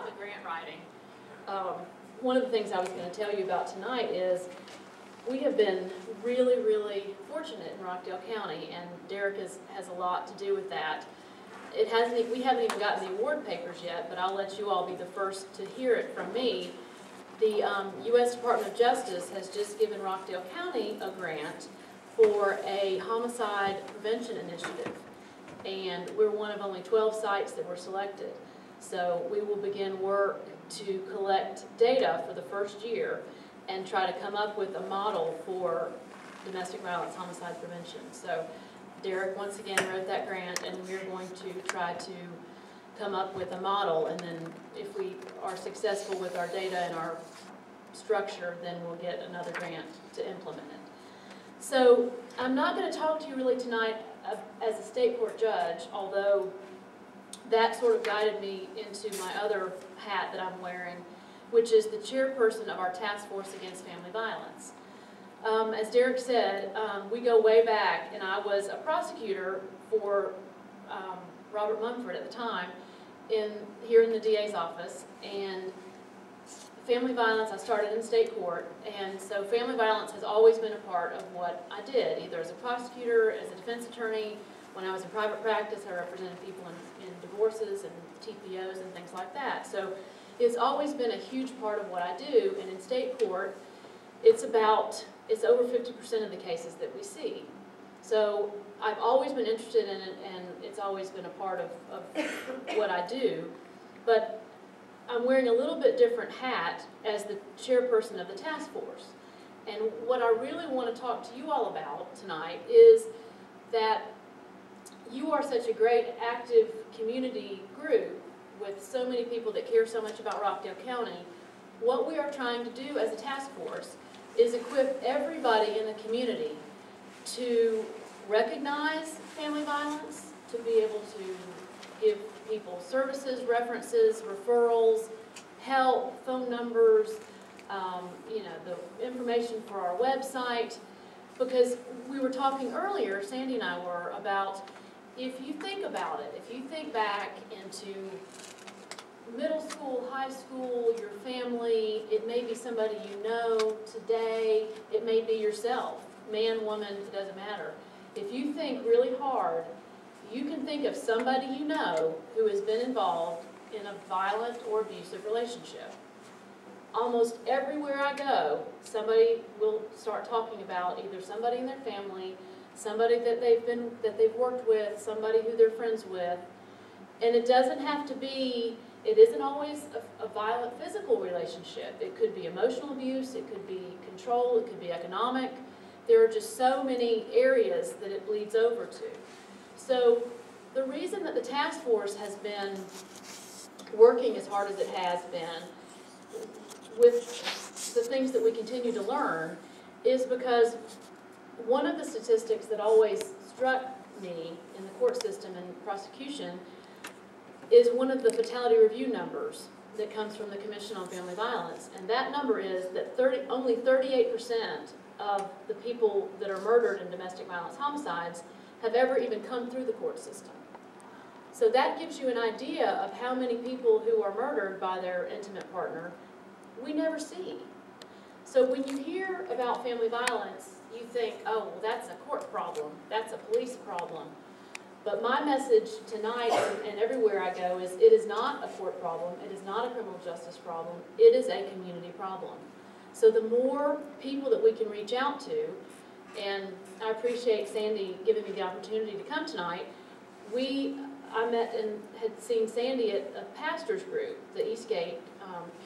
about the grant writing. One of the things I was going to tell you about tonight is we have been really, really fortunate in Rockdale County, and Derek has a lot to do with that. We haven't even gotten the award papers yet, but I'll let you all be the first to hear it from me. The U.S. Department of Justice has just given Rockdale County a grant for a homicide prevention initiative, and we're one of only 12 sites that were selected. So we will begin work to collect data for the first year and try to come up with a model for domestic violence homicide prevention. So Derek once again wrote that grant, and we're going to try to come up with a model, and then if we are successful with our data and our structure, then we'll get another grant to implement it. So I'm not going to talk to you really tonight as a state court judge, although that sort of guided me into my other hat that I'm wearing, which is the chairperson of our task force against family violence. As Derek said, we go way back, and I was a prosecutor for Robert Mumford at the time here in the DA's office, and family violence, I started in state court, and so family violence has always been a part of what I did, either as a prosecutor, as a defense attorney. When I was in private practice, I represented people in divorces and TPOs and things like that. So it's always been a huge part of what I do, and in state court, it's over 50% of the cases that we see. So I've always been interested in it, and it's always been a part of what I do. But I'm wearing a little bit different hat as the chairperson of the task force. And what I really want to talk to you all about tonight is that you are such a great active community group with so many people that care so much about Rockdale County. What we are trying to do as a task force is equip everybody in the community to recognize family violence, to be able to give people services, references, referrals, help, phone numbers, the information for our website. Because we were talking earlier, Sandy and I were, about if you think about it, if you think back into middle school, high school, your family, it may be somebody you know today, it may be yourself, man, woman, it doesn't matter. If you think really hard, you can think of somebody you know who has been involved in a violent or abusive relationship. Almost everywhere I go, somebody will start talking about either somebody in their family, somebody that they've worked with, somebody who they're friends with, and it doesn't have to be. It isn't always a violent physical relationship. It could be emotional abuse, it could be control, it could be economic. There are just so many areas that it bleeds over to. So the reason that the task force has been working as hard as it has been with the things that we continue to learn is because one of the statistics that always struck me in the court system and prosecution is one of the fatality review numbers that comes from the Commission on Family Violence. And that number is that only 38% of the people that are murdered in domestic violence homicides have ever even come through the court system. So that gives you an idea of how many people who are murdered by their intimate partner we never see. So when you hear about family violence, you think, oh, well, that's a court problem, that's a police problem. But my message tonight and everywhere I go is it is not a court problem, it is not a criminal justice problem, it is a community problem. So the more people that we can reach out to, and I appreciate Sandy giving me the opportunity to come tonight. I met and had seen Sandy at a pastor's group, the Eastgate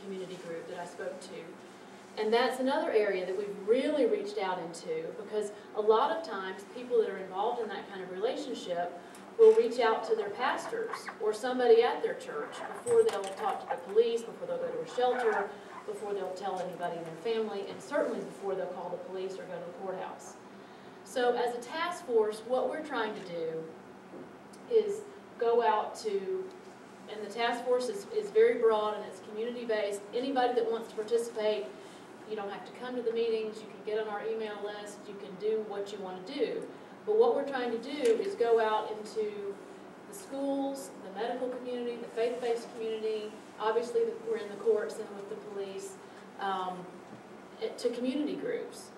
community group that I spoke to. And that's another area that we've really reached out into, because a lot of times people that are involved in that kind of relationship will reach out to their pastors or somebody at their church before they'll talk to the police, before they'll go to a shelter, before they'll tell anybody in their family, and certainly before they'll call the police or go to the courthouse. So as a task force, what we're trying to do is go out to, and the task force is very broad and it's community-based. Anybody that wants to participate, you don't have to come to the meetings, you can get on our email list, you can do what you want to do. But what we're trying to do is go out into the schools, the medical community, the faith-based community, obviously we're in the courts and with the police, to community groups,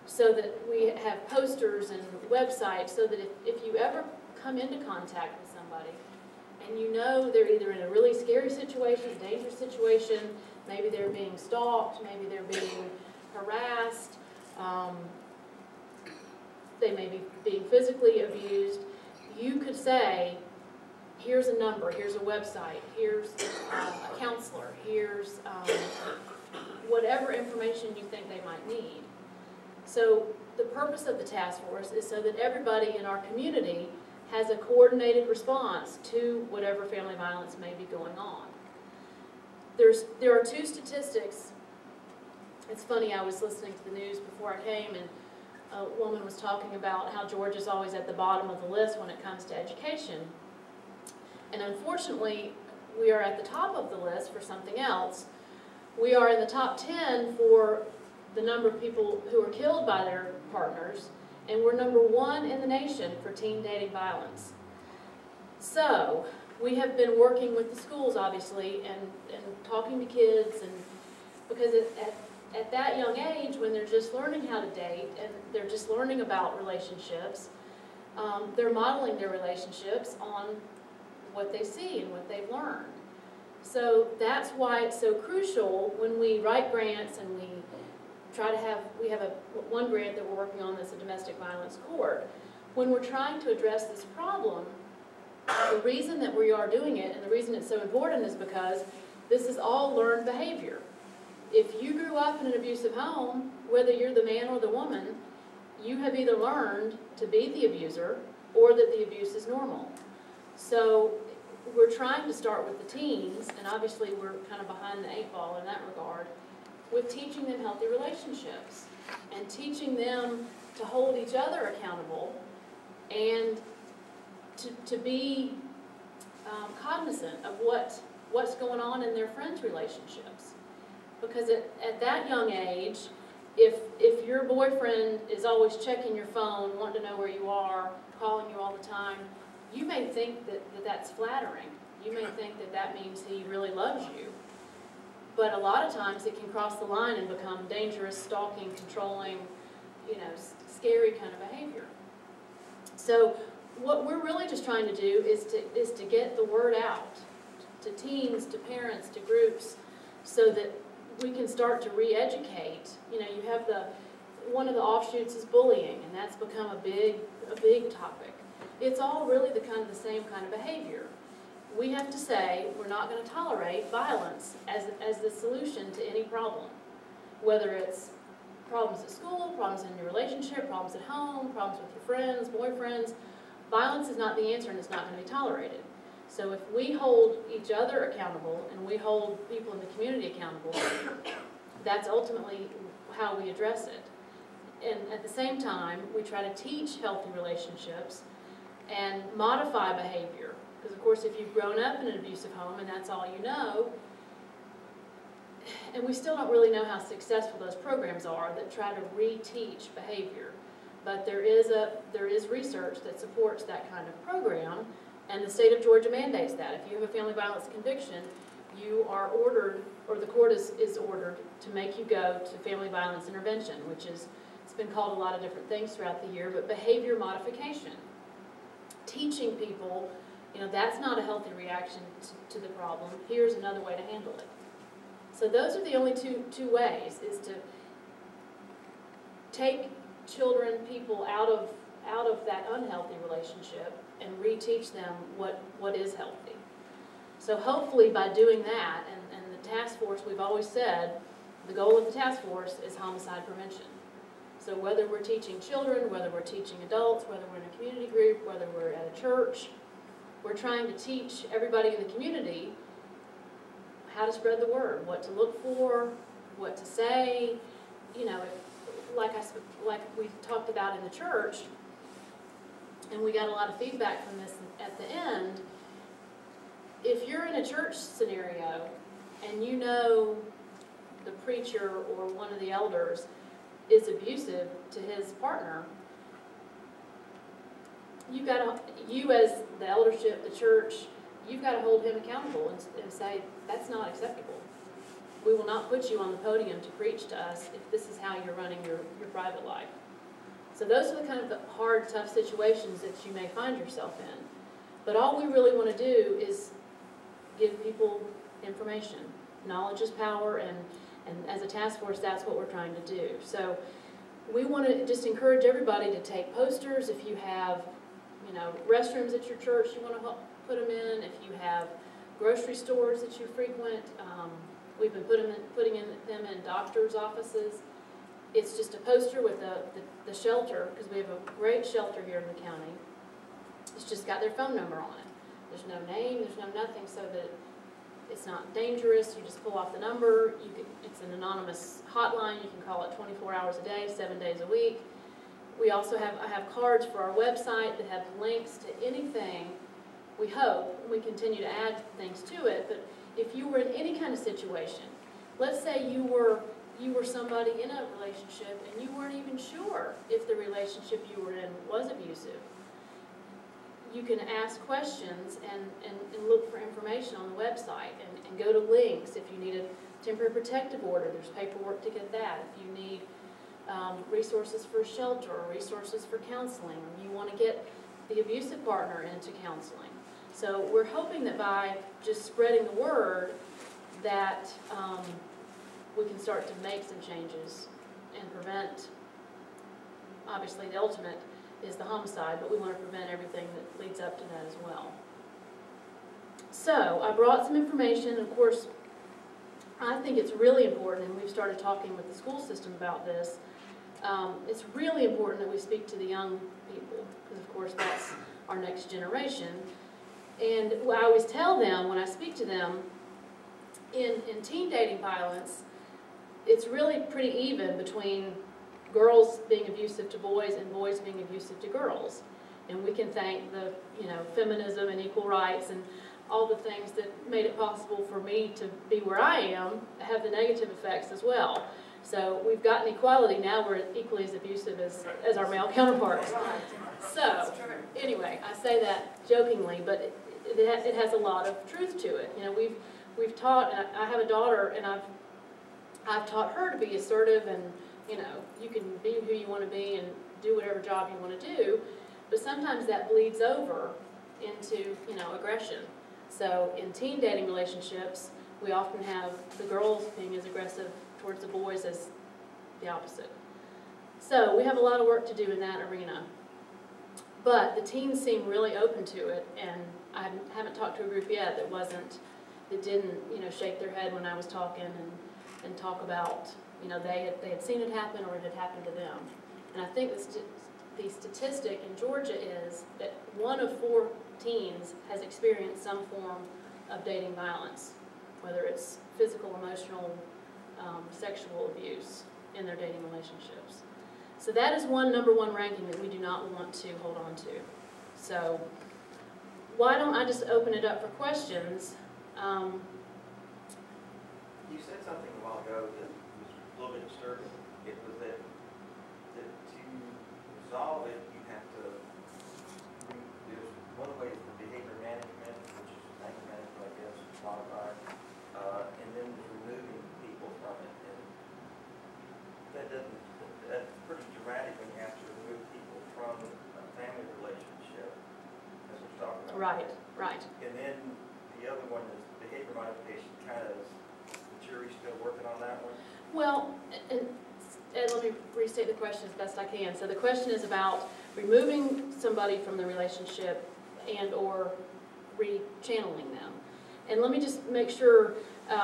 so that we have posters and websites, so that if you ever come into contact with somebody and you know they're either in a really scary situation, dangerous situation, maybe they're being stalked, maybe they're being harassed, they may be being physically abused, you could say, here's a number, here's a website, here's a counselor, here's whatever information you think they might need. So the purpose of the task force is so that everybody in our community has a coordinated response to whatever family violence may be going on. There are two statistics. It's funny, I was listening to the news before I came, and a woman was talking about how Georgia's always at the bottom of the list when it comes to education. And unfortunately, we are at the top of the list for something else. We are in the top 10 for the number of people who are killed by their partners, and we're number 1 in the nation for teen dating violence. So we have been working with the schools, obviously, and talking to kids, and because at that young age, when they're just learning how to date and they're just learning about relationships, they're modeling their relationships on what they see and what they've learned. So that's why it's so crucial when we write grants and we try to have, we have one grant that we're working on that's a domestic violence court. When we're trying to address this problem, the reason that we are doing it and the reason it's so important is because this is all learned behavior. If you grew up in an abusive home, whether you're the man or the woman, you have either learned to be the abuser or that the abuse is normal. So we're trying to start with the teens, and obviously we're kind of behind the 8 ball in that regard, with teaching them healthy relationships and teaching them to hold each other accountable and to be cognizant of what's going on in their friends' relationships. Because at that young age, if your boyfriend is always checking your phone, wanting to know where you are, calling you all the time, you may think that that's flattering. You may think that that means he really loves you. But a lot of times it can cross the line and become dangerous, stalking, controlling, scary kind of behavior. So what we're really just trying to do is to get the word out to teens, to parents, to groups, so that we can start to re-educate. You have one of the offshoots is bullying, and that's become a big topic. It's all really the same kind of behavior. We have to say we're not going to tolerate violence as the solution to any problem, whether it's problems at school, problems in your relationship, problems at home, problems with your friends, boyfriends. Violence is not the answer, and it's not going to be tolerated. So if we hold each other accountable and we hold people in the community accountable, that's ultimately how we address it. And at the same time, we try to teach healthy relationships and modify behavior. Because of course, if you've grown up in an abusive home and that's all you know, and we still don't really know how successful those programs are that try to reteach behavior. But there is research that supports that kind of program, and the state of Georgia mandates that. If you have a family violence conviction, you are ordered, or the court is ordered, to make you go to family violence intervention, which is, it's been called a lot of different things throughout the year, but behavior modification. Teaching people, that's not a healthy reaction to the problem. Here's another way to handle it. So those are the only two ways, is to take children, people out of that unhealthy relationship and reteach them what is healthy. So hopefully by doing that, and the task force, we've always said, the goal of the task force is homicide prevention. So whether we're teaching children, whether we're teaching adults, whether we're in a community group, whether we're at a church, we're trying to teach everybody in the community how to spread the word, what to look for, what to say. Like we talked about in the church, and we got a lot of feedback from this at the end. If you're in a church scenario and you know the preacher or one of the elders is abusive to his partner, you as the eldership, the church, you've got to hold him accountable and say, that's not acceptable. We will not put you on the podium to preach to us if this is how you're running your private life. So those are the kind of the hard, tough situations that you may find yourself in. But all we really want to do is give people information. Knowledge is power, and as a task force, that's what we're trying to do. So we want to just encourage everybody to take posters. If you have, restrooms at your church you want to put them in. If you have grocery stores that you frequent, we've been putting them in doctors' offices. It's just a poster with the shelter, because we have a great shelter here in the county. It's just got their phone number on it. There's no name, there's no nothing, so that it's not dangerous. You just pull off the number. It's an anonymous hotline. You can call it 24 hours a day, 7 days a week. We also I have cards for our website that have links to anything. We hope we continue to add things to it, but if you were in any kind of situation, let's say you were somebody in a relationship and you weren't even sure if the relationship you were in was abusive, you can ask questions and look for information on the website and go to links. If you need a temporary protective order, there's paperwork to get that. If you need resources for shelter or resources for counseling, or you want to get the abusive partner into counseling. So we're hoping that by just spreading the word that we can start to make some changes and prevent, obviously the ultimate is the homicide, but we want to prevent everything that leads up to that as well. So I brought some information. Of course, I think it's really important, and we've started talking with the school system about this. It's really important that we speak to the young people, because of course that's our next generation. And I always tell them when I speak to them, in teen dating violence, it's really pretty even between girls being abusive to boys and boys being abusive to girls. And we can thank the, feminism and equal rights and all the things that made it possible for me to be where I am have the negative effects as well. So we've gotten equality, now we're equally as abusive as our male counterparts. So anyway, I say that jokingly, but it has a lot of truth to it. We've taught, and I have a daughter, and I've taught her to be assertive, and you can be who you want to be and do whatever job you want to do, but sometimes that bleeds over into aggression. So in teen dating relationships, we often have the girls being as aggressive towards the boys as the opposite. So we have a lot of work to do in that arena. But the teens seem really open to it, and I haven't talked to a group yet that didn't shake their head when I was talking and talk about they had seen it happen or it had happened to them. And I think the statistic in Georgia is that 1 of 4 teens has experienced some form of dating violence, whether it's physical, emotional, sexual abuse in their dating relationships. So that is number one ranking that we do not want to hold on to. So why don't I just open it up for questions? You said something a while ago that was a little bit disturbing. It was that to resolve it, you have to, there's one way is the behavior management, which is anger management, I guess, modified, and then removing people from it. And that's pretty dramatic when you have to remove people from a family relationship, as we're talking about. Right, right. And then the other one is behavior modification, kind of, the jury's still working on that one? Well, and let me restate the question as best I can. So the question is about removing somebody from the relationship and or re-channeling them. And let me just make sure,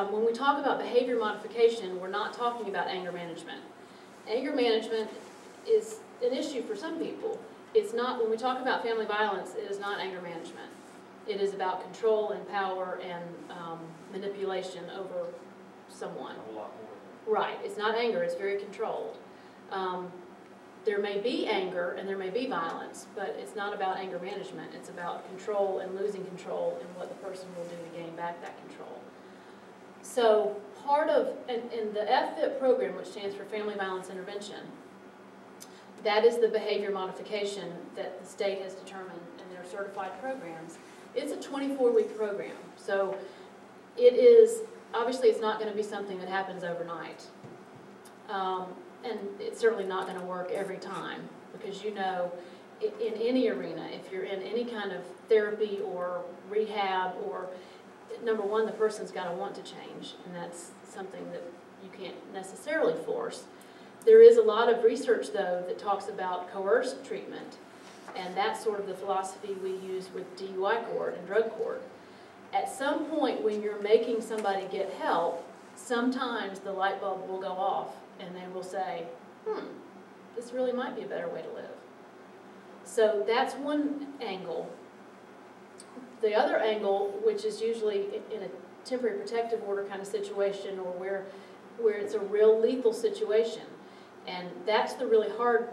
when we talk about behavior modification, we're not talking about anger management. Anger management is an issue for some people. It's not, when we talk about family violence, it is not anger management. It is about control and power and manipulation over someone. A lot more. Right. It's not anger. It's very controlled. There may be anger and there may be violence, but it's not about anger management. It's about control and losing control and what the person will do to gain back that control. So part of, in the FFIP program, which stands for Family Violence Intervention, that is the behavior modification that the state has determined in their certified programs, It's a 24-week program, so it is, obviously it's not going to be something that happens overnight. And it's certainly not going to work every time, because you know, in any arena, if you're in any kind of therapy or rehab, or number one, the person's got to want to change, and that's something that you can't necessarily force. There is a lot of research, though, that talks about coerced treatment, and that's sort of the philosophy we use with DUI court and drug court. At some point when you're making somebody get help, sometimes the light bulb will go off and they will say, this really might be a better way to live. So that's one angle. The other angle, which is usually in a temporary protective order kind of situation, or where it's a real lethal situation. And that's the really hard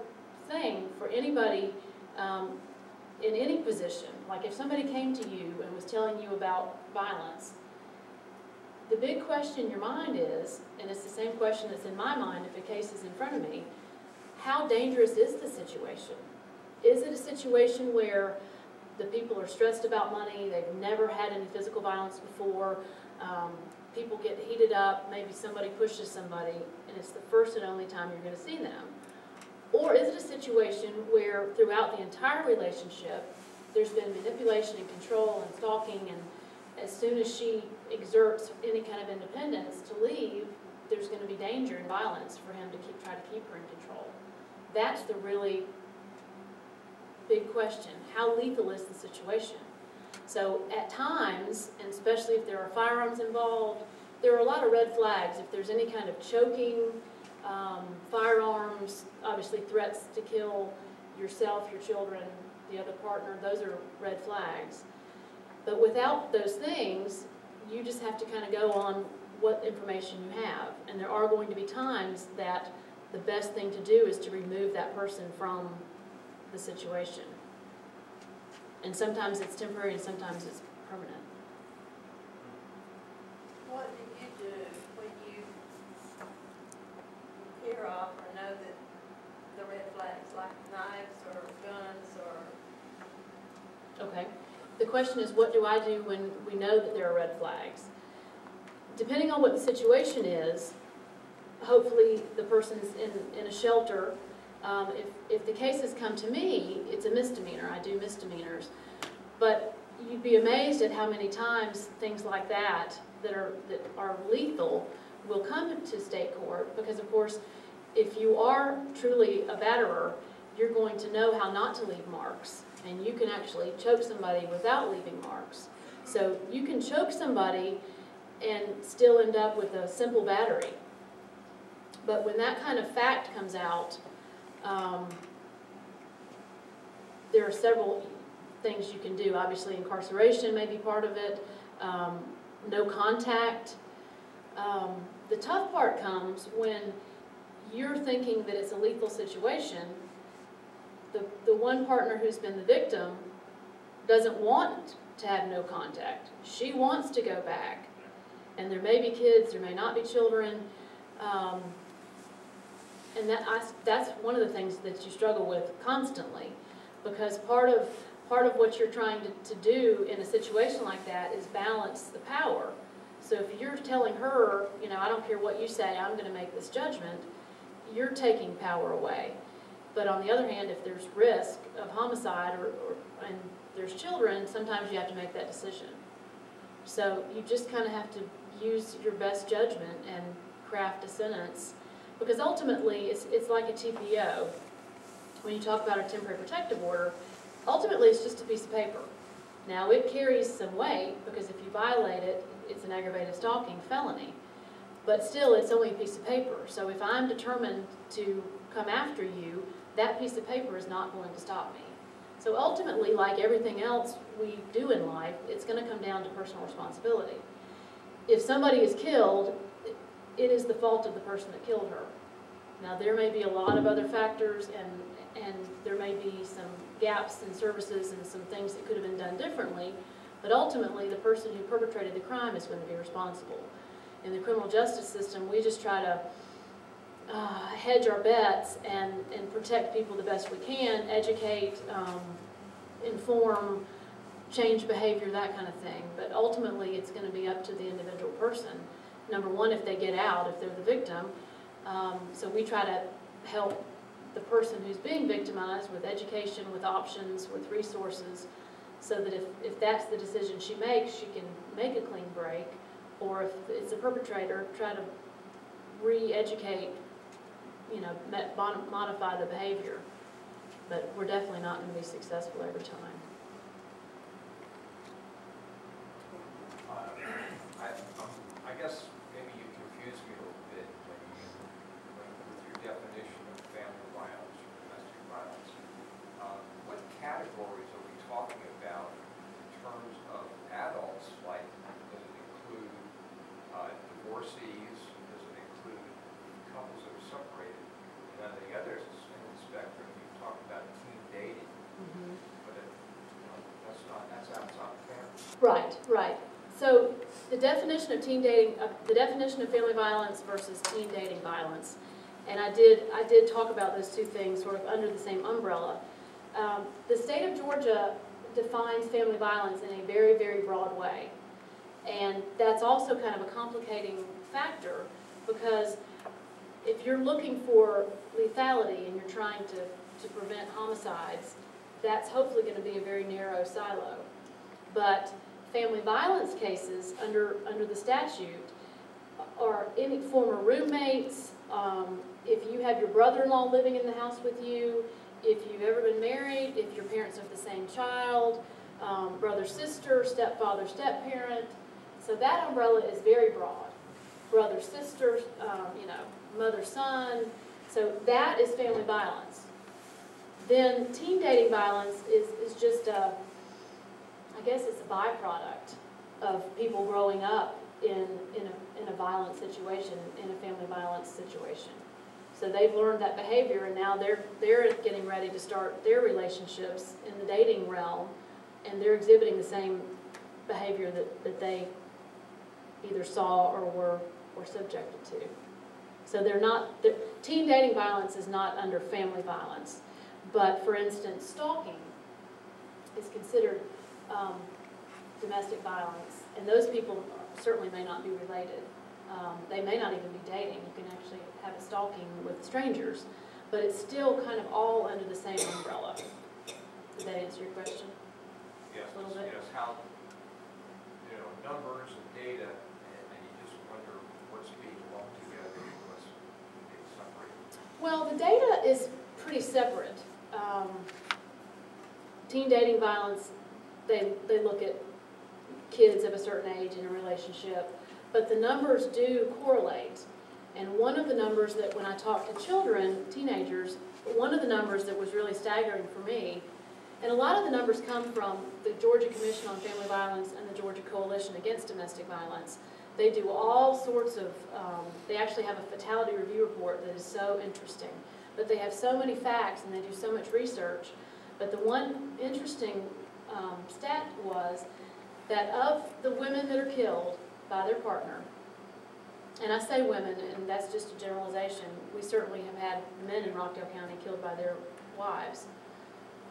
thing for anybody in any position. Like if somebody came to you and was telling you about violence, the big question in your mind is, and it's the same question that's in my mind if a case is in front of me, how dangerous is the situation? Is it a situation where the people are stressed about money, they've never had any physical violence before, people get heated up, maybe somebody pushes somebody, and it's the first and only time you're going to see them? Or is it a situation where throughout the entire relationship, there's been manipulation and control and stalking, and as soon as she exerts any kind of independence to leave, there's going to be danger and violence for him to try to keep her in control? That's the really big question. How lethal is the situation? So at times, and especially if there are firearms involved, there are a lot of red flags. If there's any kind of choking, firearms, obviously threats to kill yourself, your children, the other partner, those are red flags. But without those things, you just have to kind of go on what information you have. And there are going to be times that the best thing to do is to remove that person from the situation. And sometimes it's temporary and sometimes it's permanent. What do you do when you hear of or know that the red flags, like knives or guns or? Okay. The question is, what do I do when we know that there are red flags? Depending on what the situation is, hopefully the person's in a shelter. If the cases come to me, it's a misdemeanor. I do misdemeanors. But you'd be amazed at how many times things like that are lethal will come to state court, because of course if you are truly a batterer, you're going to know how not to leave marks, and you can actually choke somebody without leaving marks. So you can choke somebody and still end up with a simple battery. But when that kind of fact comes out, there are several things you can do. Obviously incarceration may be part of it, no contact. The tough part comes when you're thinking that it's a lethal situation. The one partner who's been the victim doesn't want to have no contact. She wants to go back. And there may be kids, there may not be children. And that's one of the things that you struggle with constantly, because part of what you're trying to do in a situation like that is balance the power. So if you're telling her, you know, I don't care what you say, I'm going to make this judgment, you're taking power away. But on the other hand, if there's risk of homicide and there's children, sometimes you have to make that decision. So you just kind of have to use your best judgment and craft a sentence. Because ultimately, it's like a TPO. When you talk about a temporary protective order, ultimately it's just a piece of paper. Now it carries some weight, because if you violate it, it's an aggravated stalking felony. But still, it's only a piece of paper. So if I'm determined to come after you, that piece of paper is not going to stop me. So ultimately, like everything else we do in life, it's going to come down to personal responsibility. If somebody is killed, it is the fault of the person that killed her. Now there may be a lot of other factors, and there may be some gaps in services and some things that could have been done differently, but ultimately the person who perpetrated the crime is going to be responsible. In the criminal justice system, we just try to hedge our bets and protect people the best we can, educate, inform, change behavior, that kind of thing. But ultimately, it's going to be up to the individual person. Number one, if they get out, if they're the victim. So we try to help the person who's being victimized with education, with options, with resources, so that if that's the decision she makes, she can make a clean break. Or if it's a perpetrator, try to re-educate, you know, modify the behavior. But we're definitely not going to be successful every time. I guess maybe you confused me a little bit with your definition of family violence or domestic violence. What categories are we talking about in terms of adults? Like, does it include divorcees? Does it include couples that are separated? And then the other end of the spectrum, you talk about teen dating, but that's outside the family. Right, right. So the definition of teen dating, the definition of family violence versus teen dating violence, and I did talk about those two things sort of under the same umbrella. The state of Georgia defines family violence in a very, very broad way, and that's also kind of a complicating factor, because if you're looking for lethality and you're trying to prevent homicides, that's hopefully going to be a very narrow silo. But family violence cases under the statute are any former roommates, if you have your brother-in-law living in the house with you, if you've ever been married, if your parents have the same child, brother, sister, stepfather, step-parent. So that umbrella is very broad. Brother, sister, you know, mother, son. So that is family violence. Then teen dating violence is just a, I guess it's a byproduct of people growing up in a violent situation, in a family violence situation. So they've learned that behavior, and now they're getting ready to start their relationships in the dating realm, and they're exhibiting the same behavior that they either saw or were subjected to. So teen dating violence is not under family violence, but for instance, stalking is considered domestic violence, and those people certainly may not be related. They may not even be dating. You can actually have it stalking with strangers, but it's still kind of all under the same umbrella. Did that answer your question? Yes, A little bit? yes, how, you know, numbers and data, and you just wonder what's being lumped together and what's being separated. Well, the data is pretty separate. Teen dating violence, they look at kids of a certain age in a relationship, but the numbers do correlate. And one of the numbers that when I talk to children, teenagers, one of the numbers that was really staggering for me, and a lot of the numbers come from the Georgia Commission on Family Violence and the Georgia Coalition Against Domestic Violence. They do all sorts of, they actually have a fatality review report that is so interesting. But they have so many facts and they do so much research. But the one interesting stat was that of the women that are killed by their partner, and I say women, and that's just a generalization, we certainly have had men in Rockdale County killed by their wives.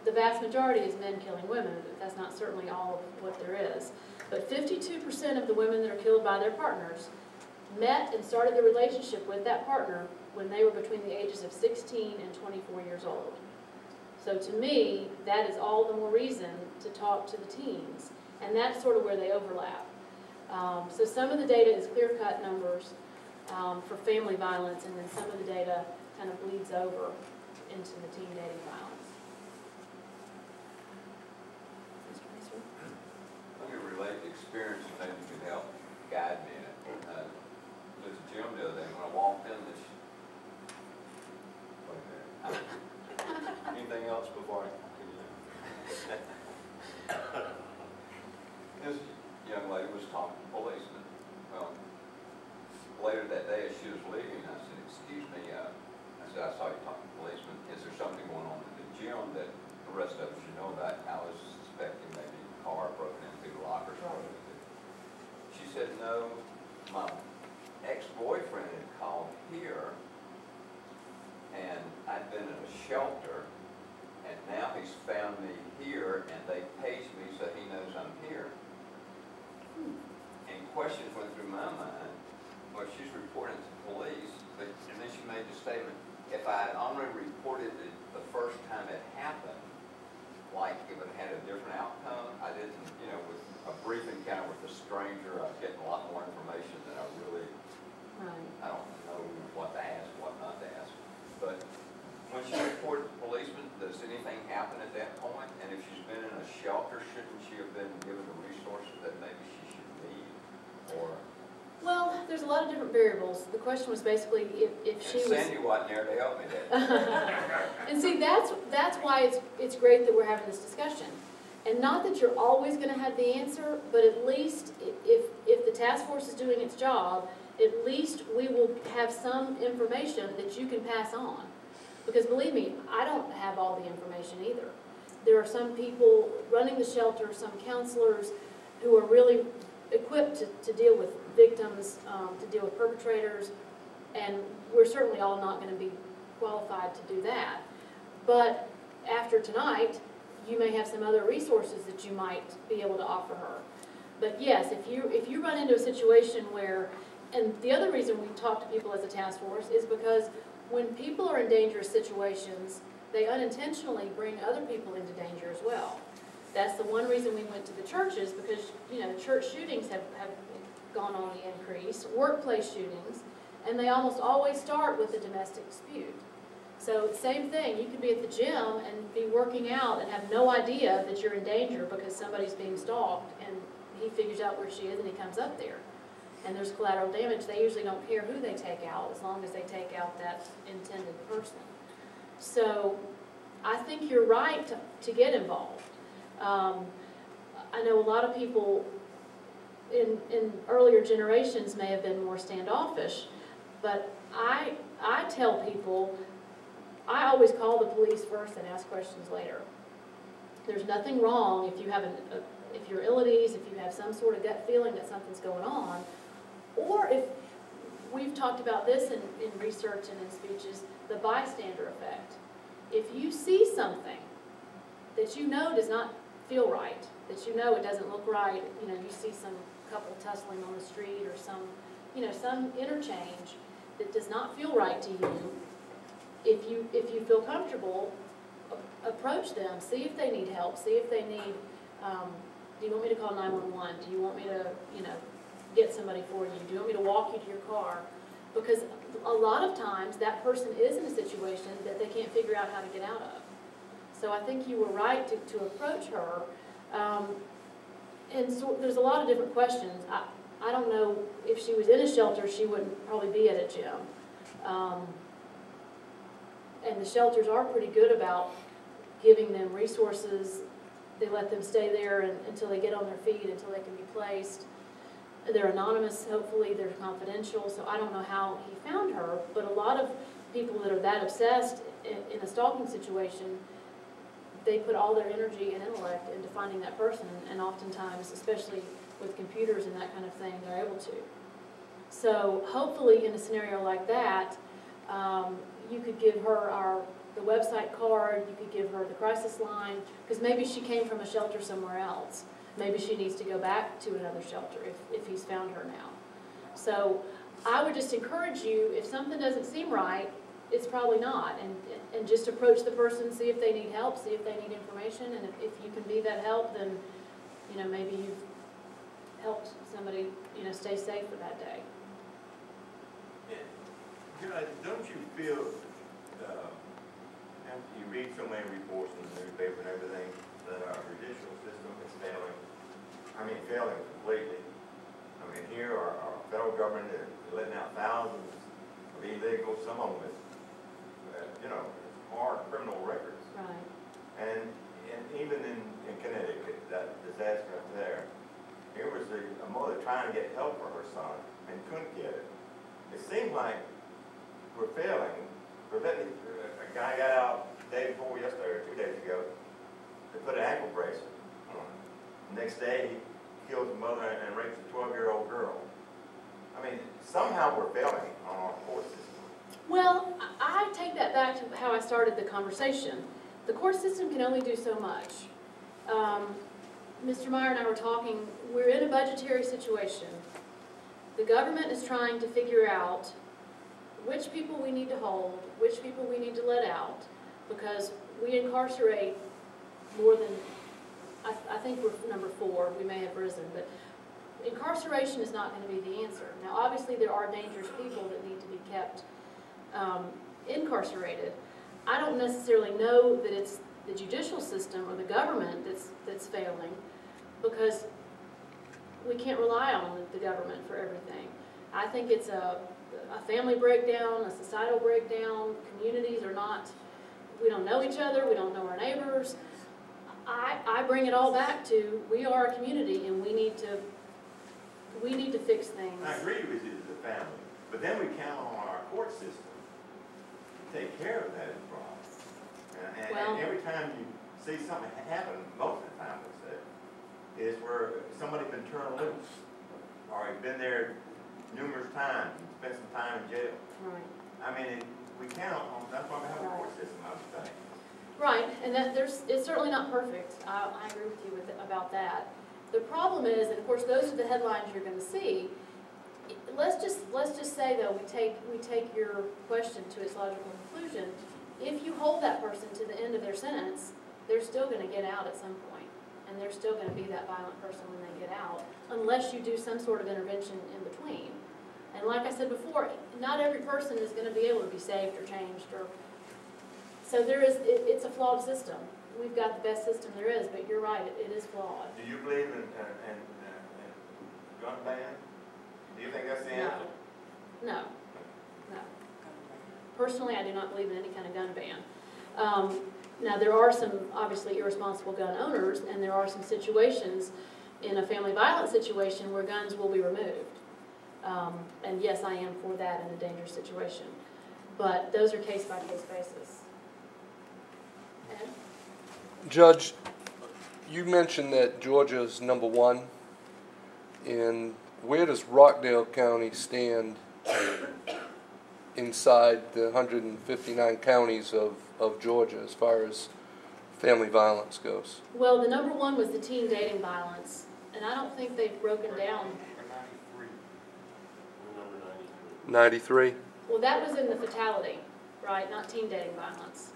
The vast majority is men killing women, but that's not certainly all of what there is. But 52% of the women that are killed by their partners met and started their relationship with that partner when they were between the ages of 16 and 24 years old. So to me, that is all the more reason to talk to the teens, and that's sort of where they overlap. So some of the data is clear-cut numbers for family violence, and then some of the data kind of bleeds over into the teen dating violence. Mr. Mason? Let me relate the experience and maybe you can help guide me in it. There's a gym the other day when I walked in this. Wait a minute. Anything else before I continue? This young lady was talking to policemen. Well, later that day as she was leaving, I said, "Excuse me," I said, "I saw you talking to policemen. Is there something going on in the gym that the rest of us should know about?" I was suspecting maybe a car broken into the lockers. She said, "No, my ex-boyfriend had called here, and I'd been in a shelter, and now he's found me here, and they paged me so he knows question went through my mind, well, she's reporting to police, but, and then she made the statement, if I had only reported it the first time it happened, like if it had a different outcome, I didn't, you know, with a brief encounter with a stranger, I was getting a lot more information than I really, I don't know what to ask, what not to ask. But when she reported to policemen, does anything happen at that point? And if she's been in a shelter, shouldn't she have been given the resources that maybe she should need? Or? Well, there's a lot of different variables. The question was basically if she was... Sandy wasn't there to help me there. And see, that's why it's great that we're having this discussion. And not that you're always going to have the answer, but at least if the task force is doing its job, at least we will have some information that you can pass on. Because believe me, I don't have all the information either. There are some people running the shelter, some counselors who are really equipped to deal with victims, to deal with perpetrators, and we're certainly all not going to be qualified to do that. But after tonight, you may have some other resources that you might be able to offer her. But yes, if you run into a situation where, and the other reason we talk to people as a task force is because when people are in dangerous situations, they unintentionally bring other people into danger as well. That's the one reason we went to the churches, because, you know, church shootings have gone on the increase, workplace shootings, and they almost always start with a domestic dispute. So same thing, you could be at the gym and be working out and have no idea that you're in danger because somebody's being stalked, and he figures out where she is and he comes up there. And there's collateral damage. They usually don't care who they take out as long as they take out that intended person. So I think you're right to get involved. I know a lot of people in earlier generations may have been more standoffish, but I tell people, I always call the police first and ask questions later. There's nothing wrong if you have if you're ill at ease, if you have some sort of gut feeling that something's going on, or if we've talked about this in research and in speeches, the bystander effect. If you see something that you know does not feel right, that you know it doesn't look right, you know, you see some couple tussling on the street or some, you know, some interchange that does not feel right to you, if you feel comfortable, approach them, see if they need help, see if they need, do you want me to call 911? Do you want me to, you know, get somebody for you? Do you want me to walk you to your car? Because a lot of times that person is in a situation that they can't figure out how to get out of. So I think you were right to approach her. And so there's a lot of different questions. I don't know if she was in a shelter, she wouldn't probably be at a gym. And the shelters are pretty good about giving them resources. They let them stay there until they get on their feet, until they can be placed. They're anonymous, hopefully, they're confidential, so I don't know how he found her, but a lot of people that are that obsessed in a stalking situation, they put all their energy and intellect into finding that person, and oftentimes, especially with computers and that kind of thing, they're able to. So hopefully in a scenario like that, you could give her the website card, you could give her the crisis line, because maybe she came from a shelter somewhere else. Maybe she needs to go back to another shelter if he's found her now. So I would just encourage you, if something doesn't seem right, it's probably not. And just approach the person, see if they need help, see if they need information, and if you can be that help, then, you know, maybe you've helped somebody, you know, stay safe for that day. Don't you feel, after you read so many reports in the newspaper and everything, that our judicial system is failing? I mean, failing completely. I mean, here our federal government is letting out thousands of illegals, some of them with, you know, hard criminal records. Right. And even in Connecticut, that disaster up there, here was a mother trying to get help for her son and couldn't get it. It seems like we're failing. We're letting, a guy got out the day before yesterday, or 2 days ago, to put an ankle bracelet on him. The next day, he kills the mother and rapes a 12-year-old girl. I mean, somehow we're failing on our court system. Well, I take that back to how I started the conversation. The court system can only do so much. Mr. Meyer and I were talking, we're in a budgetary situation. The government is trying to figure out which people we need to hold, which people we need to let out, because we incarcerate more than, I think we're number 4, we may have risen, but incarceration is not going to be the answer. Now, obviously, there are dangerous people that need to be kept incarcerated. I don't necessarily know that it's the judicial system or the government that's failing, because we can't rely on the government for everything. I think it's a family breakdown, a societal breakdown. Communities are not, we don't know each other, we don't know our neighbors. I bring it all back to, we are a community and we need to fix things. I agree with you as a family, but then we count on our court system to take care of that problem. And every time you see something happen, most of the time it's that, is where somebody's been turned loose, or has been there numerous times, and spent some time in jail. Right. I mean, we count on, that's why we have a court system, I would think. Right, and it's certainly not perfect. I agree with you about that. The problem is, and of course those are the headlines you're going to see. Let's just say though, we take your question to its logical conclusion. If you hold that person to the end of their sentence, they're still going to get out at some point, and they're still going to be that violent person when they get out, unless you do some sort of intervention in between. And like I said before, not every person is going to be able to be saved or changed, or so it's a flawed system. We've got the best system there is, but you're right, it is flawed. Do you believe in gun ban? Do you think that's the answer? No. Personally, I do not believe in any kind of gun ban. Now, there are some obviously irresponsible gun owners, and there are some situations in a family violence situation where guns will be removed. And yes, I am for that in a dangerous situation. But those are case-by-case basis. Ed? Judge, you mentioned that Georgia's number 1, and where does Rockdale County stand inside the 159 counties of Georgia as far as family violence goes? Well, the number 1 was the teen dating violence, and I don't think they've broken down. 93? Well, that was in the fatality, right, not teen dating violence.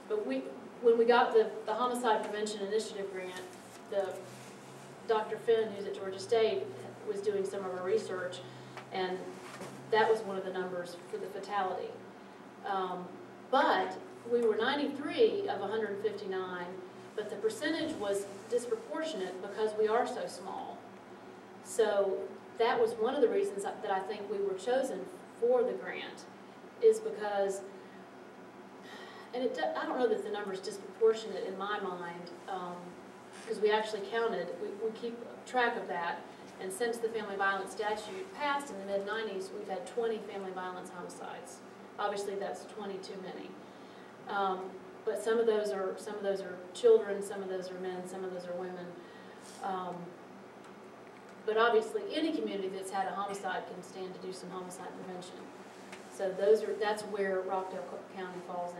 But when we got the Homicide Prevention Initiative grant, Dr. Finn, who's at Georgia State, was doing some of our research, and that was one of the numbers for the fatality. But we were 93 of 159, but the percentage was disproportionate because we are so small. So that was one of the reasons that I think we were chosen for the grant, is because, and I don't know that the number is disproportionate in my mind, because we actually counted, we keep track of that, and since the family violence statute passed in the mid-90s, we've had 20 family violence homicides. Obviously, that's 20 too many. But some of those are children, some of those are men, some of those are women. But obviously, any community that's had a homicide can stand to do some homicide prevention. So that's where Rockdale County falls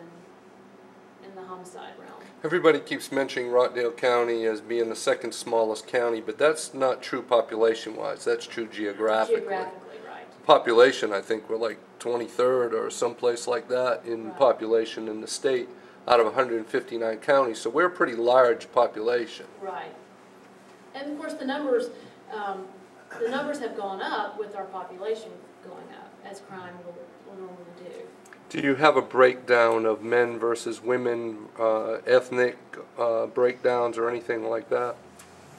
in the homicide realm. Everybody keeps mentioning Rockdale County as being the second smallest county, but that's not true population-wise. That's true geographically. Geographically, right. Population, I think we're like 23rd or someplace like that in population in the state out of 159 counties. So we're a pretty large population. Right. And of course, the numbers have gone up with our population going up, as crime will normally do. Do you have a breakdown of men versus women, ethnic breakdowns or anything like that?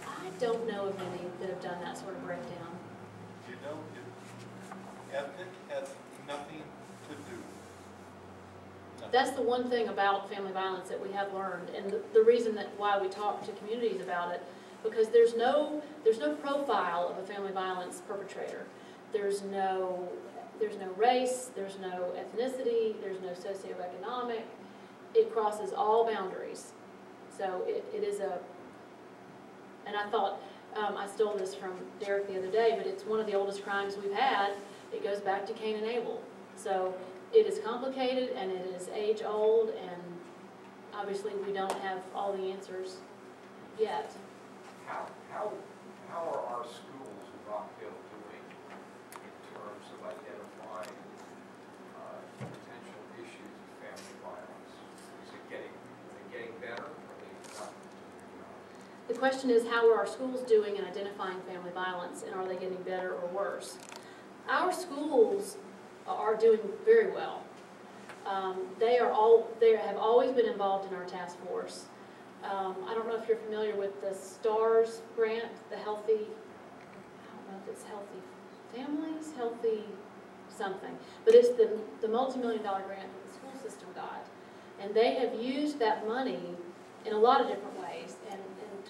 I don't know of any that have done that sort of breakdown. You know, ethnic has nothing to do. Nothing. That's the one thing about family violence that we have learned, and the reason why we talk to communities about it, because there's no profile of a family violence perpetrator. There's no race, there's no ethnicity, there's no socioeconomic. It crosses all boundaries. So it is and I thought, I stole this from Derek the other day, but it's one of the oldest crimes we've had. It goes back to Cain and Abel. So it is complicated and it is age old, and obviously we don't have all the answers yet. How are our schools in Rockdale doing identifying potential issues of family violence? Is it getting better, or are they not? The question is, how are our schools doing in identifying family violence, and are they getting better or worse? Our schools are doing very well. They have always been involved in our task force. I don't know if you're familiar with the STARS grant, the healthy, I don't know if it's healthy families, healthy something, but it's the multi-million-dollar grant that the school system got. And they have used that money in a lot of different ways, and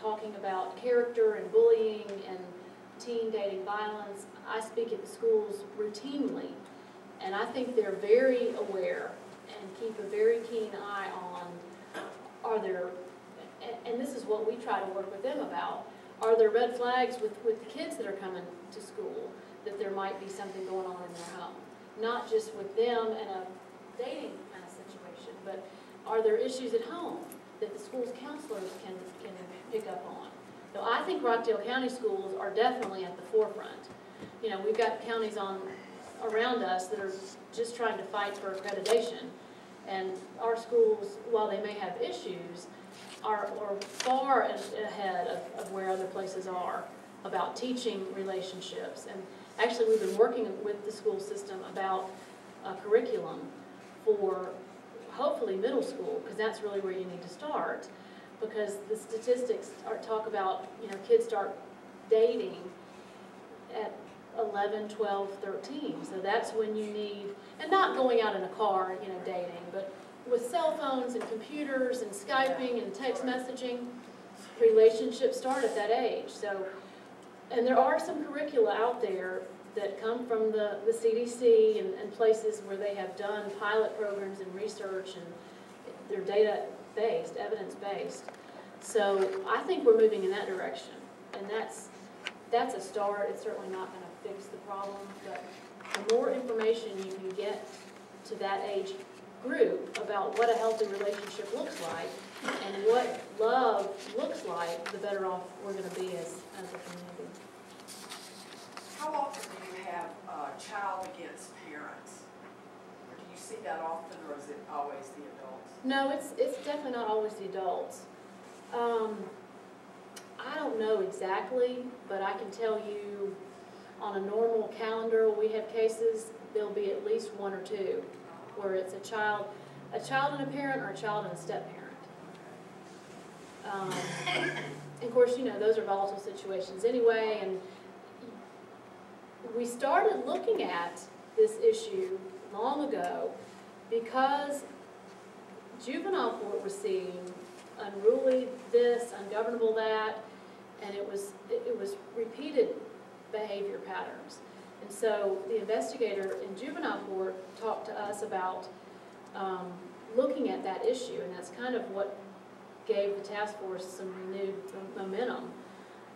talking about character and bullying and teen dating violence. I speak at the schools routinely, and I think they're very aware and keep a very keen eye on, are there, and this is what we try to work with them about, are there red flags with the kids that are coming to school, that there might be something going on in their home? Not just with them in a dating kind of situation, but are there issues at home that the school's counselors can pick up on? So I think Rockdale County schools are definitely at the forefront. You know, we've got counties around us that are just trying to fight for accreditation. And our schools, while they may have issues, are far ahead of where other places are about teaching relationships. And actually, we've been working with the school system about a curriculum for hopefully middle school, because that's really where you need to start. Because the statistics talk about, you know, kids start dating at 11, 12, 13. So that's when you need, and not going out in a car, you know, dating, but with cell phones and computers and Skyping and text messaging, relationships start at that age. So, and there are some curricula out there that come from the CDC and places where they have done pilot programs and research, and they're data-based, evidence-based. So I think we're moving in that direction, and that's a start. It's certainly not going to fix the problem, but the more information you can get to that age group about what a healthy relationship looks like and what love looks like, the better off we're going to be as a community. How often do you have child against parents? Or do you see that often, or is it always the adults? No, it's definitely not always the adults. I don't know exactly, but I can tell you on a normal calendar we have cases, there'll be at least one or two where it's a child and a parent, or a child and a step-parent. Of course, you know, those are volatile situations anyway, and we started looking at this issue long ago because juvenile court was seeing unruly this, ungovernable that, and it was repeated behavior patterns. And so the investigator in juvenile court talked to us about looking at that issue, and that's kind of what gave the task force some renewed momentum.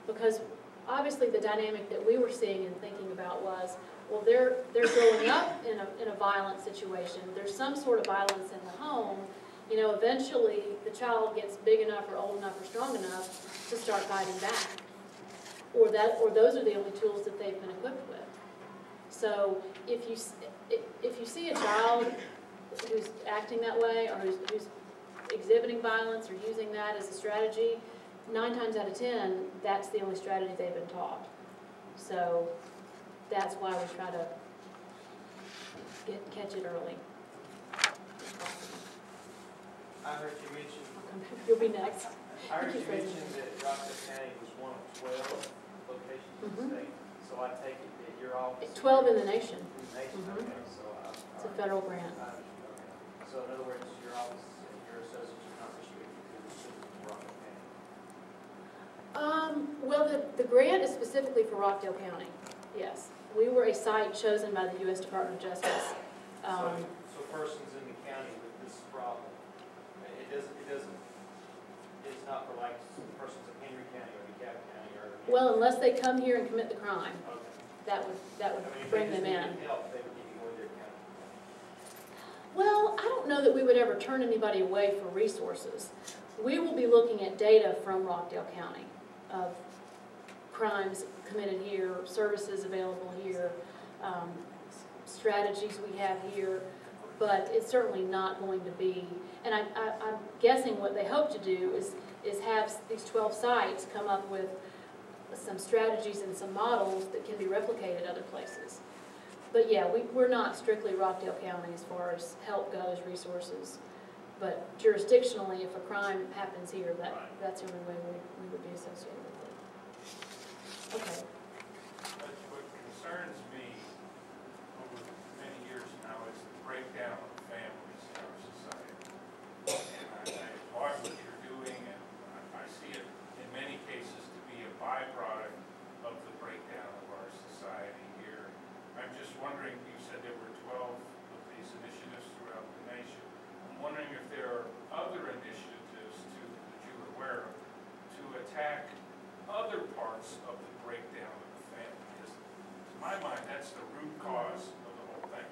Because obviously the dynamic that we were seeing and thinking about was, well, they're growing up in a violent situation. There's some sort of violence in the home. You know, eventually the child gets big enough or old enough or strong enough to start fighting back. Or those are the only tools that they've been equipped with. So if you see a child who's acting that way, or who's exhibiting violence or using that as a strategy, 9 times out of 10, that's the only strategy they've been taught. So that's why we try to catch it early. I heard you mention. You'll be next. I heard you mention that Rockdale County was one of 12 locations in the state. So I take it that your office. 12 in the nation. Okay, so It's a federal grant. okay. So in other words, your office and your associates are not restricted to the citizens of Rockdale County. Well, the grant is specifically for Rockdale County. Yes, we were a site chosen by the U.S. Department of Justice. So persons in the county with this problem, it's not for like persons in Henry County or DeKalb County or. Well, unless they come here and commit the crime, Okay. that would bring them in. If they just needed help, they would need to go to their county. Well, I don't know that we would ever turn anybody away for resources. We will be looking at data from Rockdale County of crimes committed here, services available here. strategies we have here, but it's certainly not going to be, and I'm guessing what they hope to do is have these 12 sites come up with some strategies and some models that can be replicated other places. But yeah, we're not strictly Rockdale County as far as help goes, resources. But jurisdictionally, if a crime happens here, that's the only way we would be associated with it. Okay. What concerns me over many years now is the breakdown of families in our society. And I applaud what you're doing, and I see it in many cases to be a byproduct of the breakdown of our society here. I'm just wondering, you said there were 12 of these initiatives throughout the nation. I'm wondering if there are other initiatives that you're aware of to attack other parts of the breakdown of the family. Because to my mind, that's the root cause of the whole thing.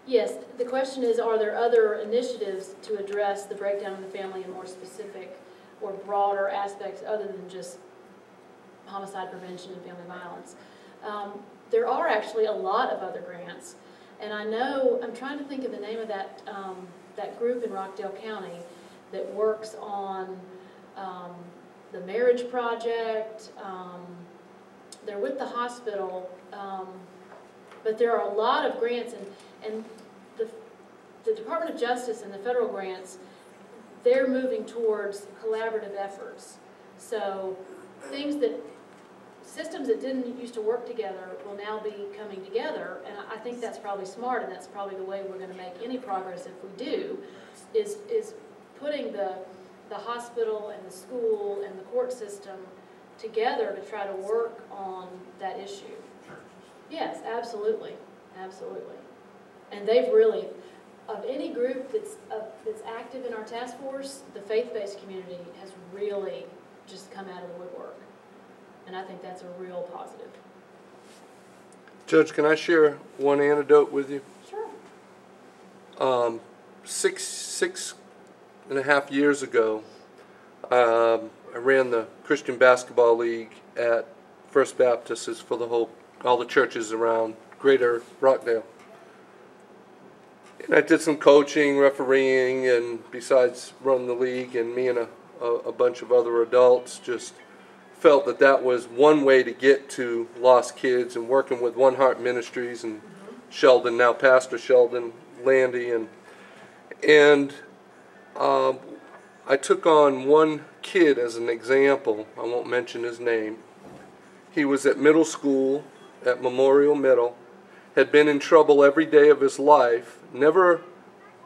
Yes, the question is, are there other initiatives to address the breakdown of the family in more specific or broader aspects other than just homicide prevention and family violence? There are actually a lot of other grants, and I know, I'm trying to think of the name of that group in Rockdale County that works on the marriage project. They're with the hospital, but there are a lot of grants, and the Department of Justice and the federal grants, they're moving towards collaborative efforts. So systems that didn't used to work together will now be coming together, and I think that's probably smart, and that's probably the way we're going to make any progress if we do, is putting the hospital and the school and the court system together to try to work on that issue. Yes, absolutely, absolutely. And they've really, of any group that's active in our task force, the faith-based community has really just come out of the woodwork. And I think that's a real positive. Judge, can I share one anecdote with you? Sure. 6.5 years ago, I ran the Christian Basketball League at First Baptist. It's for all the churches around Greater Rockdale. And I did some coaching, refereeing, and besides running the league, and me and a bunch of other adults just felt that was one way to get to lost kids, and working with One Heart Ministries and Sheldon, now Pastor Sheldon Landy, and I took on one kid as an example. I won't mention his name. He was at middle school at Memorial Middle, had been in trouble every day of his life, never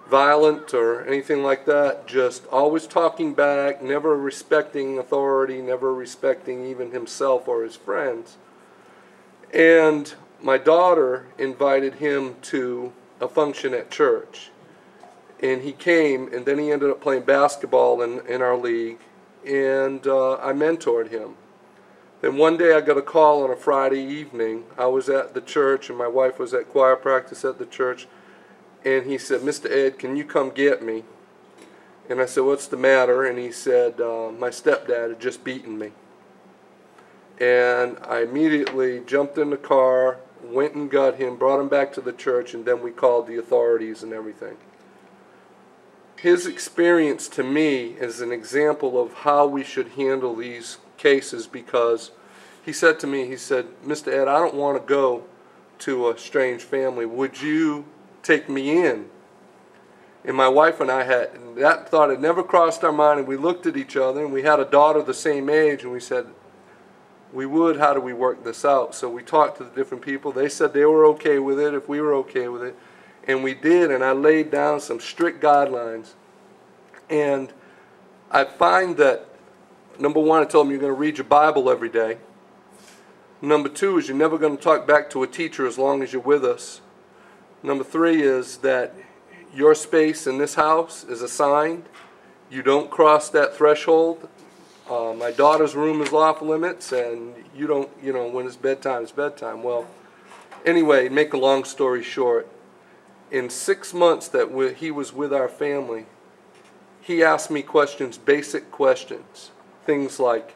violent or anything like that, just always talking back, never respecting authority, never respecting even himself or his friends. And my daughter invited him to a function at church. And he came, and then he ended up playing basketball in our league, and I mentored him. Then one day I got a call on a Friday evening. I was at the church, and my wife was at choir practice at the church, and he said, "Mr. Ed, can you come get me?" And I said, "What's the matter?" And he said, "My stepdad had just beaten me." And I immediately jumped in the car, went and got him, brought him back to the church, and then we called the authorities and everything. His experience to me is an example of how we should handle these cases, because he said to me, he said, "Mr. Ed, I don't want to go to a strange family. Would you take me in?" And my wife and I that thought had never crossed our mind, and we looked at each other, and we had a daughter the same age, and we said, "We would. How do we work this out?" So we talked to the different people. They said they were okay with it if we were okay with it. And we did, and I laid down some strict guidelines. And I find that, number one, I told them you're going to read your Bible every day. Number two is you're never going to talk back to a teacher as long as you're with us. Number three is that your space in this house is assigned. You don't cross that threshold. My daughter's room is off limits, and you don't, when it's bedtime, it's bedtime. Well, anyway, make a long story short, in 6 months that he was with our family, he asked me questions, basic questions. Things like,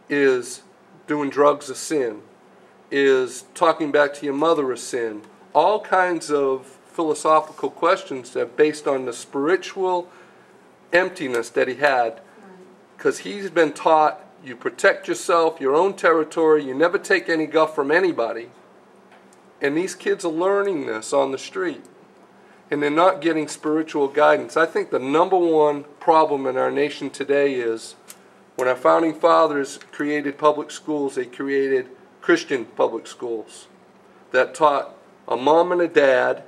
is doing drugs a sin? Is talking back to your mother a sin? all kinds of philosophical questions that based on the spiritual emptiness that he had, because he's been taught you protect yourself, your own territory, you never take any guff from anybody. And these kids are learning this on the street, and they're not getting spiritual guidance. I think the number one problem in our nation today is when our founding fathers created public schools, they created Christian public schools that taught a mom and a dad,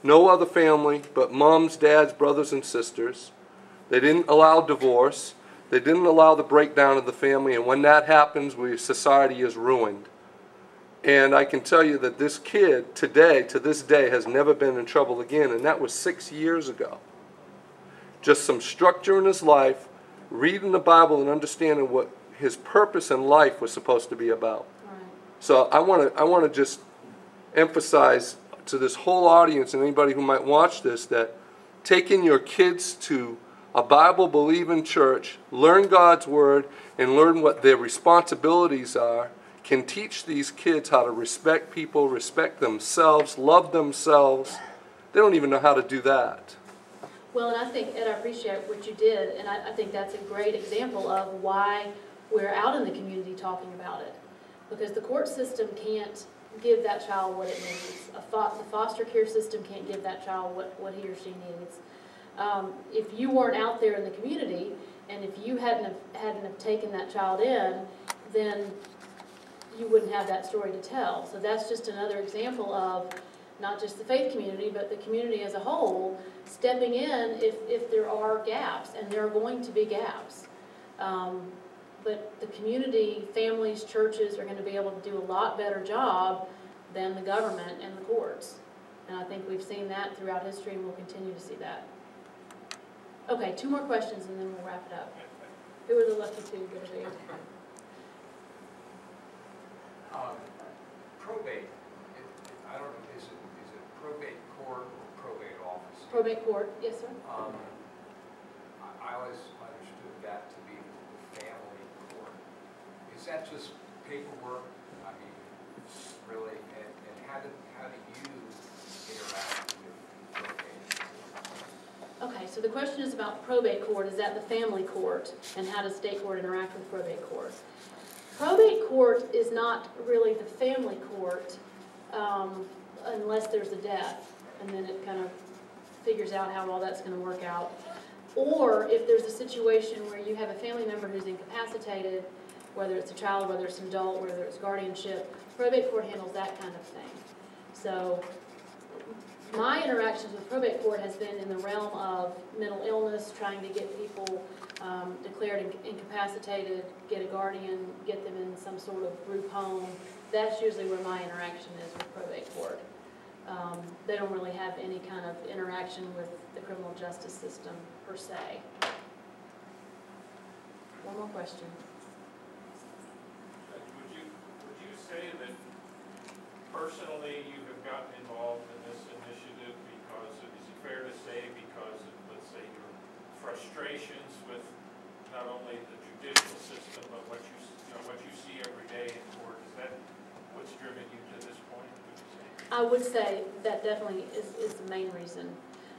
no other family but moms, dads, brothers, and sisters. They didn't allow divorce. They didn't allow the breakdown of the family, and when that happens, society is ruined. And I can tell you that this kid today, to this day, has never been in trouble again, and that was 6 years ago. Just some structure in his life, reading the Bible and understanding what his purpose in life was supposed to be about. Right. So I want to just emphasize to this whole audience and anybody who might watch this that taking your kids to a Bible-believing church, learn God's Word, and learn what their responsibilities are, can teach these kids how to respect people, respect themselves, love themselves. They don't even know how to do that. Well, and I think, Ed, I appreciate what you did, and I think that's a great example of why we're out in the community talking about it. Because the court system can't give that child what it needs. The foster care system can't give that child what he or she needs. If you weren't out there in the community, and if you hadn't have taken that child in, then you wouldn't have that story to tell. So that's just another example of not just the faith community, but the community as a whole stepping in if there are gaps, and there are going to be gaps. But the community, families, churches are going to be able to do a lot better job than the government and the courts. And I think we've seen that throughout history, and we'll continue to see that. Okay, 2 more questions, and then we'll wrap it up. Who are the lucky 2 going to be? Probate, I don't know, is it probate court or probate office? Probate court, yes, sir. I always understood that to be the family court. Is that just paperwork? I mean, really, and how do you interact with probate? Okay, so the question is about probate court. Is that the family court, and how does state court interact with probate court? Probate court is not really the family court unless there's a death, and then it kind of figures out how all that's going to work out. Or if there's a situation where you have a family member who's incapacitated, whether it's a child, whether it's an adult, whether it's guardianship, probate court handles that kind of thing. So my interactions with probate court has been in the realm of mental illness, trying to get people declared incapacitated, get a guardian, get them in some sort of group home. That's usually where my interaction is with probate court. They don't really have any kind of interaction with the criminal justice system per se. One more question. Would you say that personally you have gotten involved in this initiative because, is it fair to say, because of, let's say, your frustrations with not only the judicial system, but what you see every day in court? Is that what's driven you to this point, would you say? I would say that definitely is the main reason.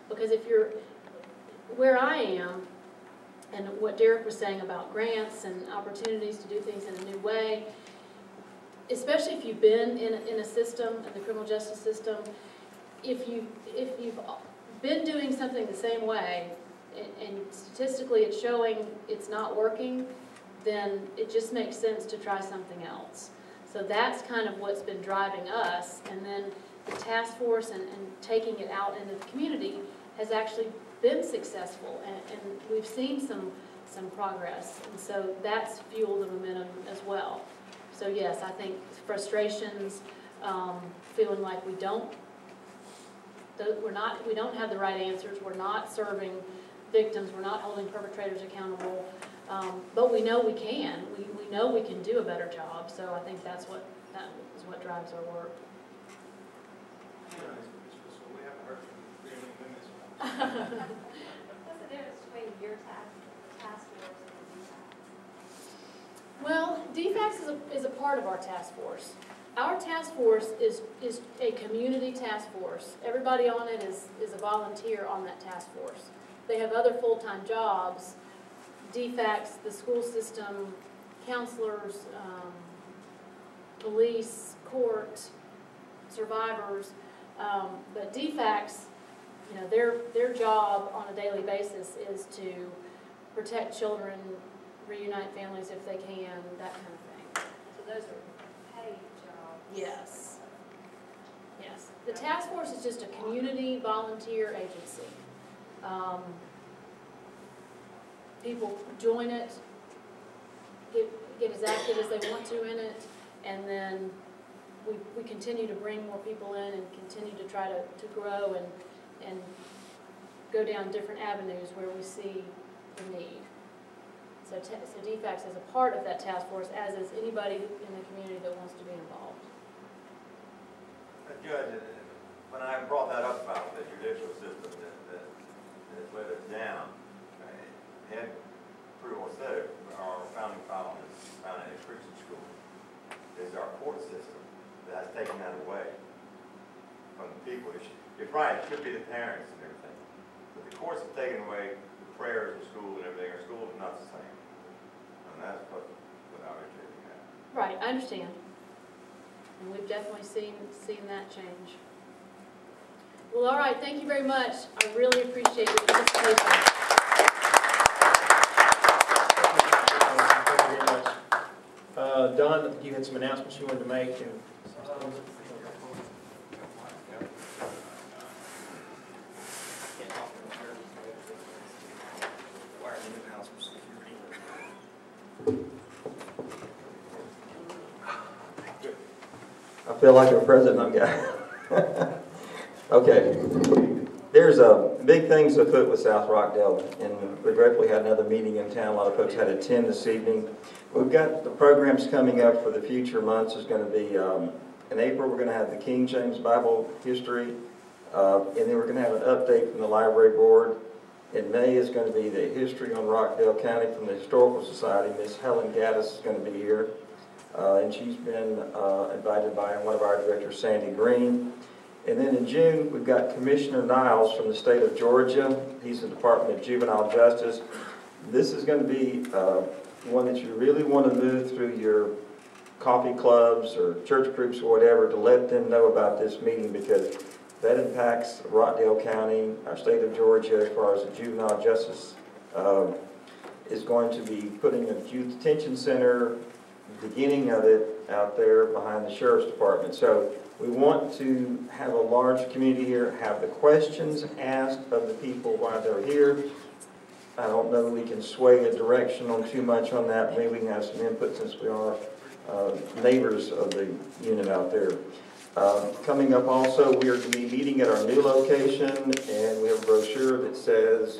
Because if you're where I am, and what Derek was saying about grants and opportunities to do things in a new way, especially if you've been in a system, in the criminal justice system, if you've been doing something the same way, and statistically it's showing it's not working, then it just makes sense to try something else. So that's kind of what's been driving us, and then the task force and taking it out into the community has actually been successful, and we've seen some progress, and so that's fueled the momentum as well. So yes, I think frustrations, feeling like we don't have the right answers, we're not serving victims, we're not holding perpetrators accountable, but we know we can. We know we can do a better job. So I think that is what drives our work. We haven't heard from really women's. What's the difference between your task force and the DFACS? Well, DFACS is a part of our task force. Our task force is a community task force. Everybody on it is a volunteer on that task force. They have other full-time jobs, DFACs, the school system, counselors, police, court, survivors. But DFACs, you know, their job on a daily basis is to protect children, reunite families if they can, that kind of thing. So those are paid jobs? Yes. Yes. The task force is just a community volunteer agency. People join it, get as active as they want to in it, and then we continue to bring more people in and continue to try to grow and go down different avenues where we see the need. So DFACS is a part of that task force, as is anybody in the community that wants to be involved. Judge, when I brought that up about the judicial system that let us down, had pretty well said it, our founding father is founded a Christian school. Is our court system that's taken that away from the people. You're right, it should be the parents and everything. But the courts have taken away the prayers of school and everything. Our school is not the same. And that's what our education has. Right, I understand. And we've definitely seen that change. Well, all right, thank you very much. I really appreciate your participation. Thank you very much. Don, you had some announcements you wanted to make. I feel like a president I've got. Okay. There's big things afoot with South Rockdale, and regretfully had another meeting in town. A lot of folks had to attend this evening. We've got the programs coming up for the future months. Is going to be in April, we're going to have the King James Bible history, and then we're going to have an update from the library board. In May is going to be the history on Rockdale County from the Historical Society. Miss Helen Gaddis is going to be here. And she's been invited by one of our directors, Sandy Green. And then in June, we've got Commissioner Niles from the state of Georgia. He's the Department of Juvenile Justice. This is going to be one that you really want to move through your coffee clubs or church groups or whatever to let them know about this meeting, because that impacts Rockdale County, our state of Georgia, as far as the juvenile justice is going to be putting a youth detention center, beginning of it out there behind the sheriff's department. So we want to have a large community here, have the questions asked of the people while they're here. I don't know that we can sway a direction on too much on that. Maybe we can have some input since we are neighbors of the unit out there. Coming up also, we are going to be meeting at our new location, and we have a brochure that says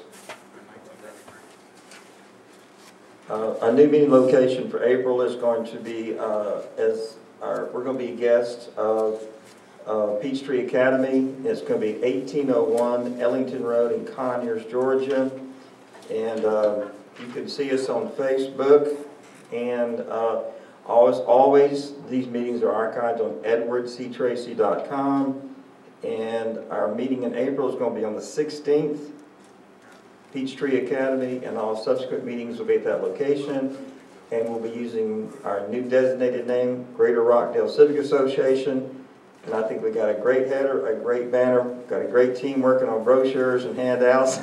our new meeting location for April is going to be we're going to be guests of Peachtree Academy. It's going to be 1801 Ellington Road in Conyers, Georgia. And you can see us on Facebook. And always, these meetings are archived on edwardctracy.com. And our meeting in April is going to be on the 16th. Peachtree Academy, and all subsequent meetings will be at that location. And we'll be using our new designated name, Greater Rockdale Civic Association. And I think we got a great header, a great banner, got a great team working on brochures and handouts.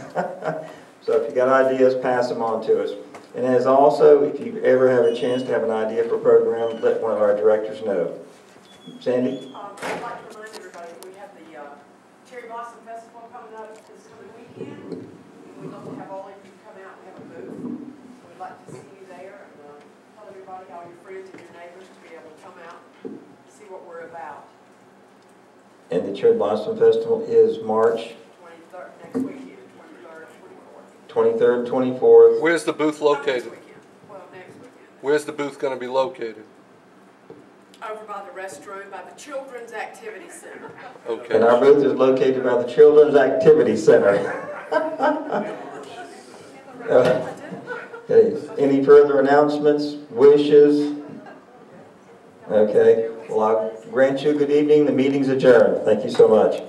So if you got ideas, pass them on to us. And as also, if you ever have a chance to have an idea for a program, let one of our directors know. Sandy? I'd like to remind everybody that we have the Cherry Blossom Festival coming up this coming weekend. We'd love to have all of you come out and have a booth. We'd like to see you there, and tell everybody, all your friends and your neighbors, to be able to come out and see what we're about. And the Cherry Blossom Festival is March 23rd, next weekend, 23rd and 24th. 23rd and 24th. Where's the booth located? Well, next weekend. Where's the booth going to be located? Over by the restroom, by the Children's Activity Center. Okay. And our booth is located by the Children's Activity Center. Okay. Any further announcements, wishes? Okay. Well, grant you good evening. The meeting's adjourned. Thank you so much.